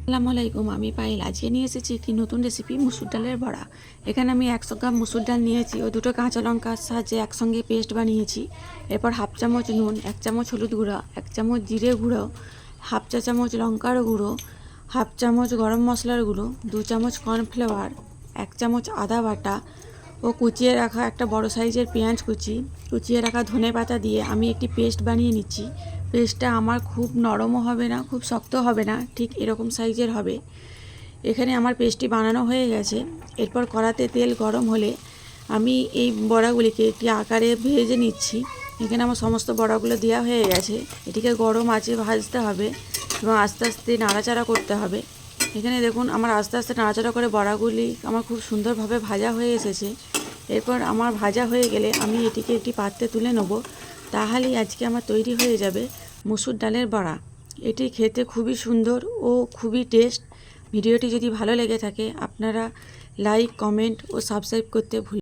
আসসালামু আলাইকুম, আমি পায়েল। আজকে নিয়ে এসেছি একটি নতুন রেসিপি, মুসুর ডালের বড়া। এখানে আমি 100 গ্রাম মুসুর ডাল নিয়েছি ও দুটো কাঁচা লঙ্কার সাহায্যে একসঙ্গে পেস্ট বানিয়েছি। এরপর হাফ চামচ নুন, 1 চামচ হলুদ গুঁড়ো, 1 চামচ জিরে গুঁড়ো, হাফ চা চামচ লঙ্কার গুঁড়ো, হাফ চামচ গরম মশলার গুঁড়ো, 2 চামচ কর্নফ্লাওয়ার, 1 চামচ আদা বাটা ও কুচিয়ে রাখা একটা বড় সাইজের পেঁয়াজ কুচিয়ে রাখা ধনে পাতা দিয়ে আমি একটি পেস্ট বানিয়ে নিচ্ছি। পেস্টটা আমার খুব নরমও হবে না, খুব শক্ত হবে না, ঠিক এরকম সাইজের হবে। এখানে আমার পেস্টটি বানানো হয়ে গেছে। এরপর কড়াতে তেল গরম হলে আমি এই বড়াগুলিকে একটি আকারে ভেজে নিচ্ছি। এখানে আমার সমস্ত বড়াগুলো দেওয়া হয়ে গেছে। এটিকে গরম আঁচে ভাজতে হবে এবং আস্তে আস্তে নাড়াচাড়া করতে হবে। এখানে দেখুন আমার আস্তে আস্তে নাড়াচাড়া করে বড়াগুলি আমার খুব সুন্দরভাবে ভাজা হয়ে এসেছে। এরপর আমার ভাজা হয়ে গেলে আমি এটিকে একটি পাত্রে তুলে নেব। তাহলেই আজকে আমার তৈরি হয়ে যাবে মুসুর ডালের বড়া। এটি খেতে খুবই সুন্দর ও খুবই টেস্ট। ভিডিওটি যদি ভালো লেগে থাকে আপনারা লাইক, কমেন্ট ও সাবস্ক্রাইব করতে ভুলবেন না।